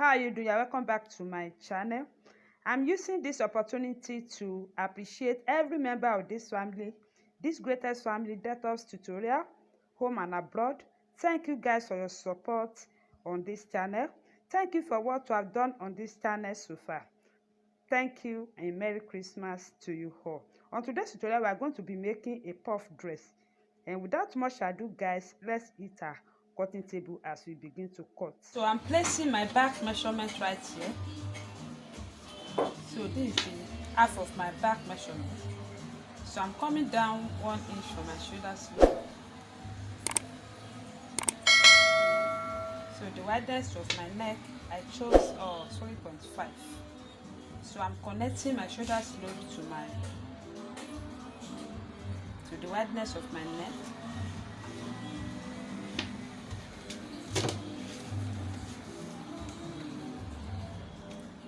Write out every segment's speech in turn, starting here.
How are you doing? You're welcome back to my channel. I'm using this opportunity to appreciate every member of this family, this greatest family, Detox Tutorial, home and abroad. Thank you guys for your support on this channel. Thank you for what you have done on this channel so far. Thank you and Merry Christmas to you all. On today's tutorial, we are going to be making a puff dress. And without much ado, guys, let's hit our cutting table as we begin to cut. So I'm placing my back measurement right here. So this is the half of my back measurement. So I'm coming down 1 inch from my shoulder slope. So the widest of my neck, I chose 3.5. So I'm connecting my shoulder slope to the wideness of my neck.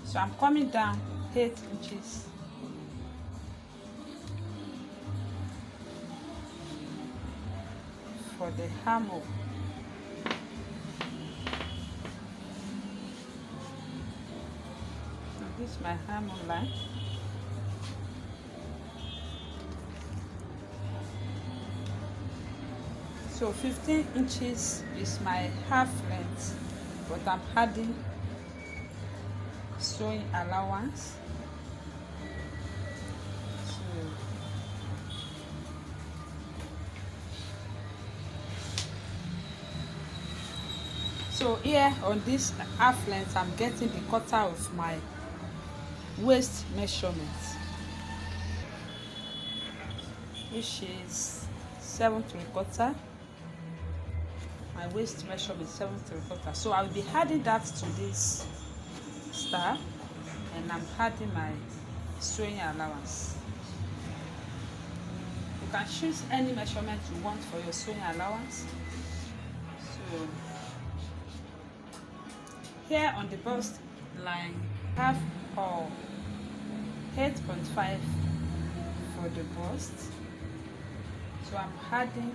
So I'm coming down 8 inches. For the armhole. This is my armhole line. So 15 inches is my half length, but I'm adding sewing allowance. So here on this half length, I'm getting the quarter of my waist measurement, which is 7 3/4. My waist measurement 7 3/4. So I'll be adding that to this star, and I'm adding my sewing allowance. You can choose any measurement you want for your sewing allowance. So here on the bust line, have 8.5 for the bust. So I'm adding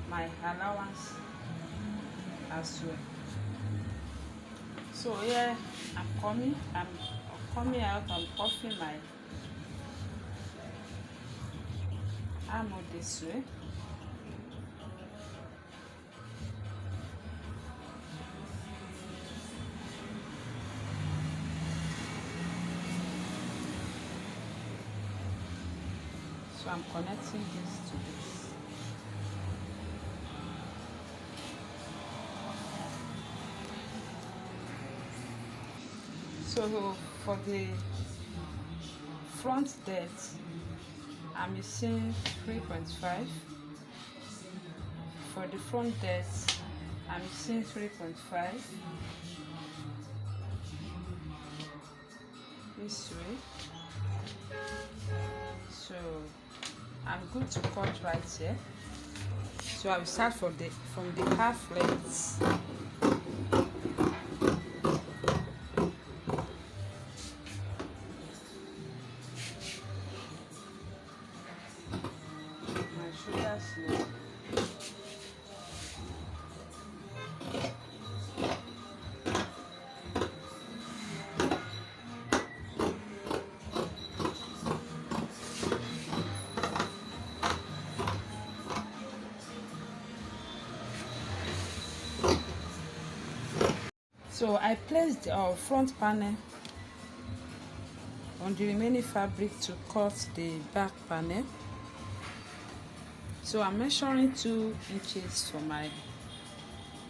my allowance as well. So here I'm coming out, I'm puffing my armhole this way. So I'm connecting this to this. So for the front depth, I'm using 3.5. For the front depth, I'm using 3.5. This way. So I'm good to cut right here. So I will start from the half length. My shoulder slope. So I placed the front panel on the remaining fabric to cut the back panel. So I'm measuring 2 inches for my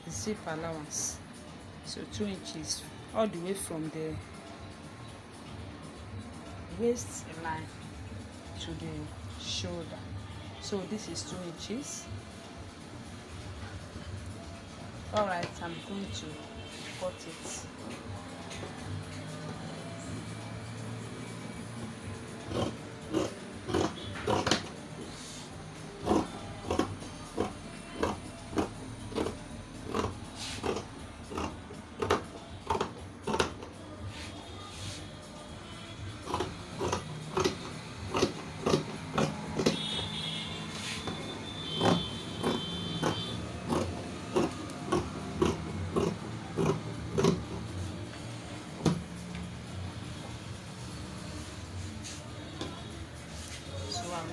zip allowance. So 2 inches all the way from the waist line to the shoulder. So this is 2 inches. All right, I'm going to cut it.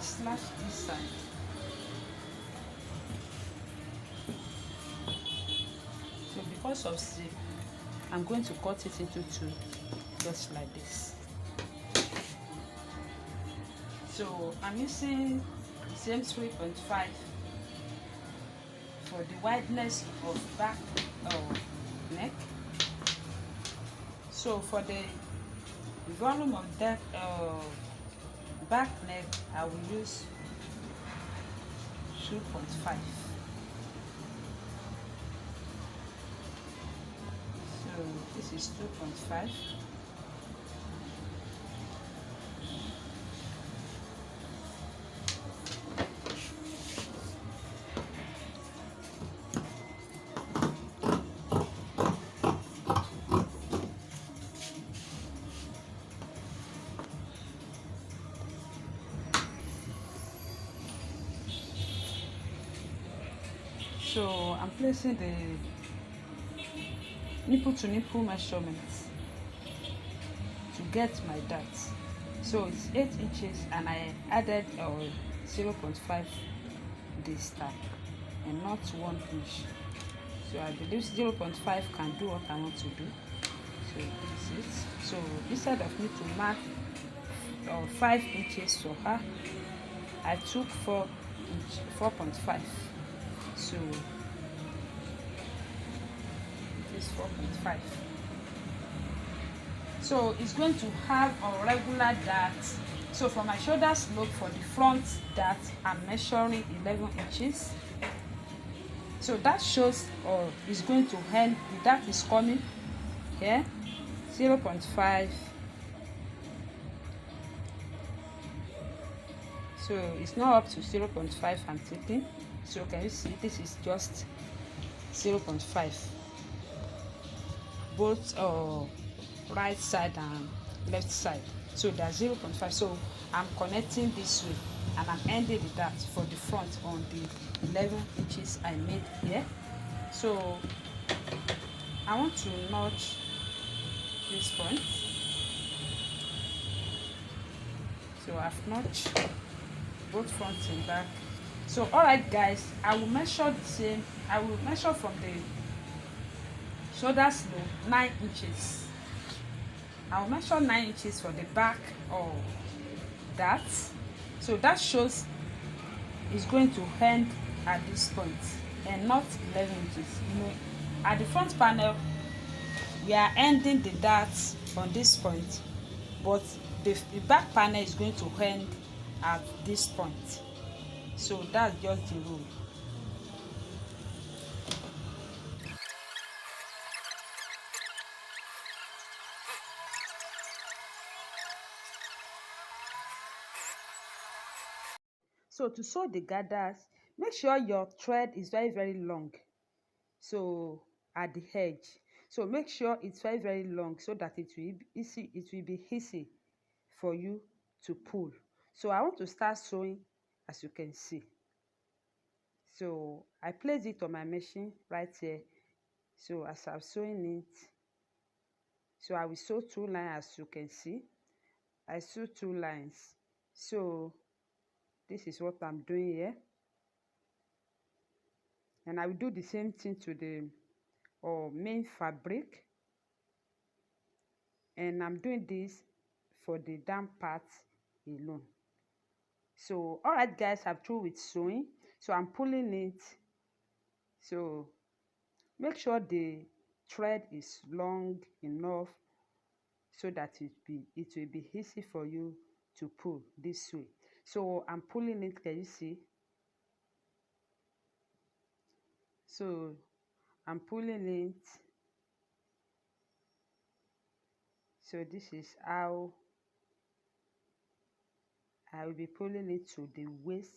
slash this side. So because of zip, I'm going to cut it into two, just like this. So I'm using the same 3.5 for the wideness of back neck. So for the volume of that back neck, I will use 2.5. So this is 2.5. So I'm placing the nipple to nipple measurements to get my dart. So it's 8 inches and I added 0.5 this time and not 1 inch. So I believe 0.5 can do what I want to do. So this is it. So instead of me to mark 5 inches for her, I took 4.5. So it is 4.5. So it's going to have a regular dart. So for my shoulder slope, for the front dart, I'm measuring 11 inches. So that shows it's going to end, the dart is coming here, 0.5. So it's not up to 0.5 I'm taking. So can you see this is just 0.5, both right side and left side. So that's 0.5. So I'm connecting this way and I'm ending the dart for the front on the 11 inches I made here. So I want to notch this point. So I've notched both front and back. So alright guys, I will measure the same. I will measure from the shoulder slope 9 inches. I will measure 9 inches for the back of that. So that shows it's going to end at this point and not 11 inches. You know, at the front panel we are ending the dart on this point, but the back panel is going to end at this point. So that's just the rule. So to sew the gathers, make sure your thread is very long. So at the edge, so make sure it's very long so that it will be easy for you to pull. So I want to start sewing, as you can see. So I place it on my machine right here. So as I'm sewing it, so I will sew 2 lines, as you can see. I sew 2 lines. So this is what I'm doing here, and I will do the same thing to the main fabric, and I'm doing this for the down part alone. So alright guys, I'm through with sewing. So I'm pulling it. So make sure the thread is long enough so that it will be easy for you to pull this way. So I'm pulling it, can you see? So I'm pulling it. So this is how I will be pulling it to the waist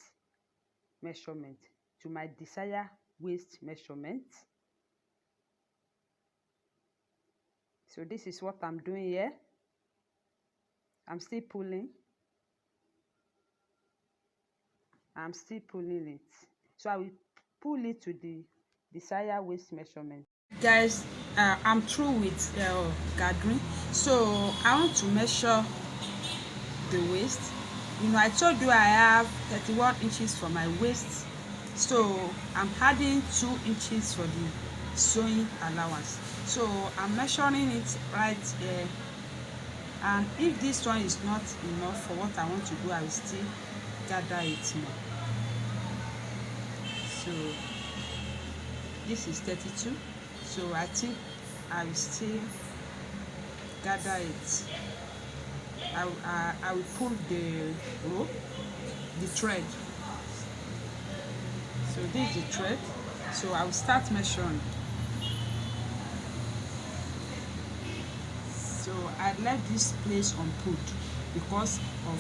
measurement, to my desired waist measurement. So this is what I'm doing here. I'm still pulling. I'm still pulling it. So I will pull it to the desired waist measurement. Guys, I'm through with gathering. So I want to measure the waist. I told you I have 31 inches for my waist, so I'm adding 2 inches for the sewing allowance. So I'm measuring it right here, and if this one is not enough for what I want to do, I will still gather it more. So this is 32, so I think I will still gather it. I will pull the rope, the thread. So this is the thread, so I will start measuring. So I left this place unpulled because of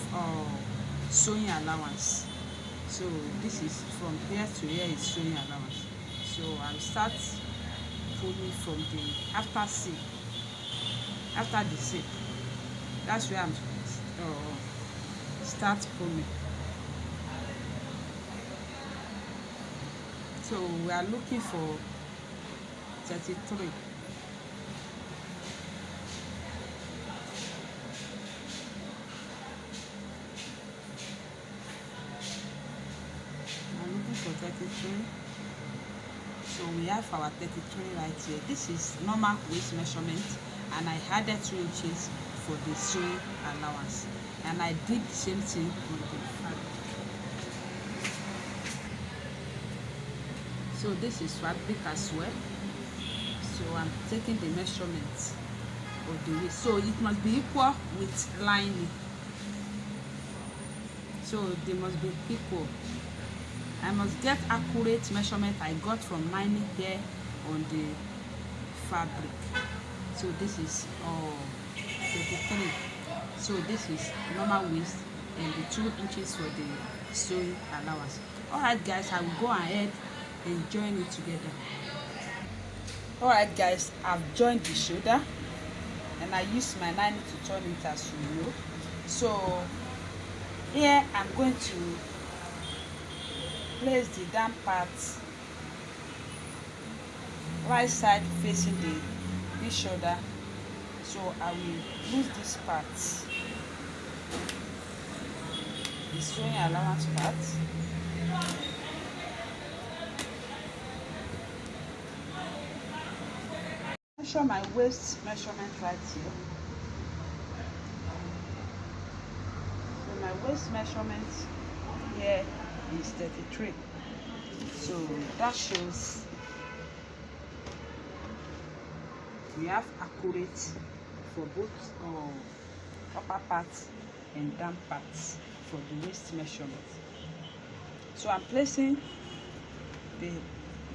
sewing allowance. So this is from here to here is sewing allowance. So I will start pulling from the after the seam. That's where I'm start pulling. So we are looking for 33. I'm looking for 33. So we have our 33 right here. This is normal waist measurement, and I added 2 inches for the sewing allowance, and I did the same thing on the fabric. So this is fabric as well. So I'm taking the measurements of the waist, so it must be equal with lining. So they must be equal. I must get accurate measurement I got from lining here on the fabric. So this is 33. So this is normal waist and the 2 inches for the sewing allowance. Alright guys, I will go ahead and join it together. Alright guys, I've joined the shoulder and I use my lining to turn it, as you know. So here I'm going to place the down part right side facing the shoulder. So I will use this part, the sewing allowance part. Measure my waist measurement right here. So my waist measurement here is 33. So that shows we have accurate for both upper parts and down parts for the waist measurement. So I'm placing the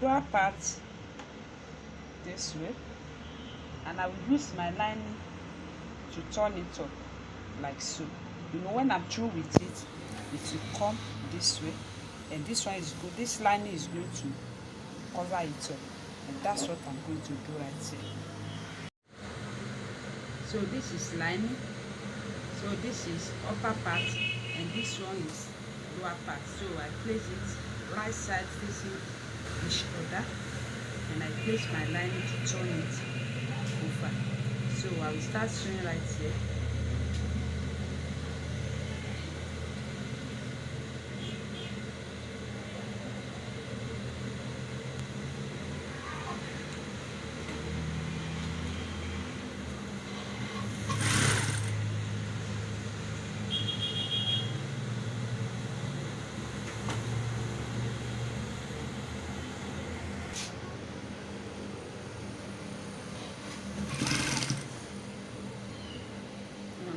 lower part this way, and I will use my lining to turn it up like so. When I'm through with it, it will come this way, and this one is good. This lining is going to cover it up, and that's what I'm going to do right here. So this is lining, so this is upper part, and this one is lower part. So I place it right side facing the shoulder, and I place my lining to turn it over. So I will start sewing right here.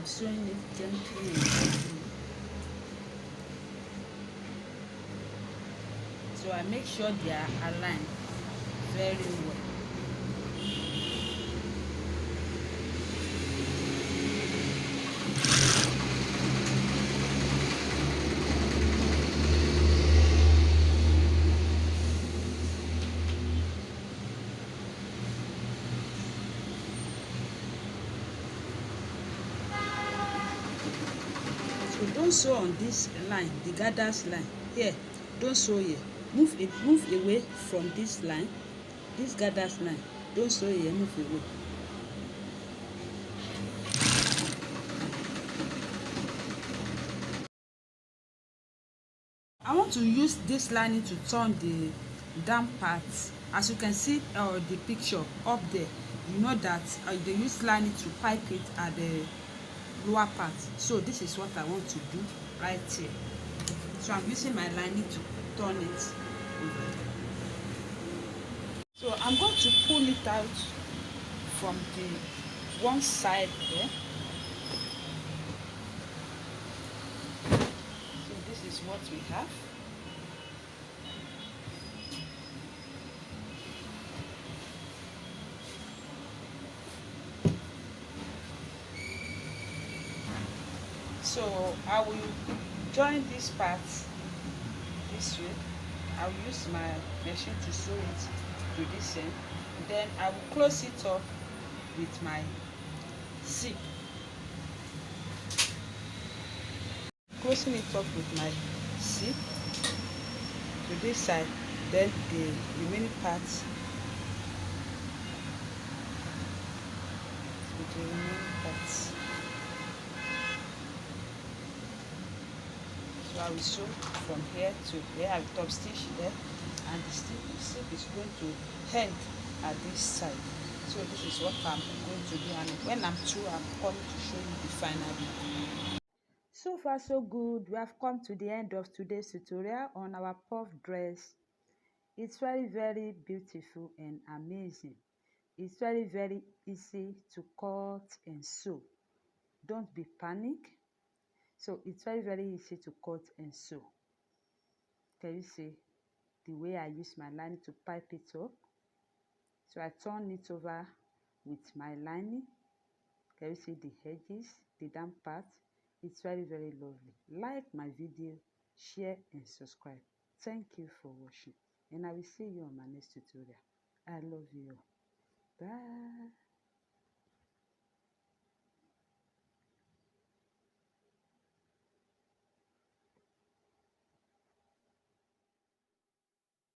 Sewing it gently and gently. So I make sure they are aligned very well. Don't sew on this line, the gathers line here. Don't sew here. Move away from this line, this gathers line. Don't sew here. Move away. I want to use this lining to turn the down part. As you can see the picture up there, you know that they use lining to pipe it at the lower part. So this is what I want to do right here. So I'm using my lining to turn it over. So I'm going to pull it out from the one side there. So this is what we have. So I will join this part this way. I will use my machine to sew it to this end. Then I will close it up with my zip. Closing it up with my zip to this side, then the remaining parts with the remaining parts. So I will sew from here to here. I will top stitch there, and the zip is going to end at this side. So this is what I'm going to do, and when I'm through, I'm coming to show you the final look. So far so good. We have come to the end of today's tutorial on our puff dress. It's very beautiful and amazing. It's very easy to cut and sew. Don't be panic. So it's very easy to cut and sew. Can you see the way I use my lining to pipe it up? So I turn it over with my lining. Can you see the edges, the down part? It's very lovely. Like my video, share and subscribe. Thank you for watching, and I will see you on my next tutorial. I love you. Bye.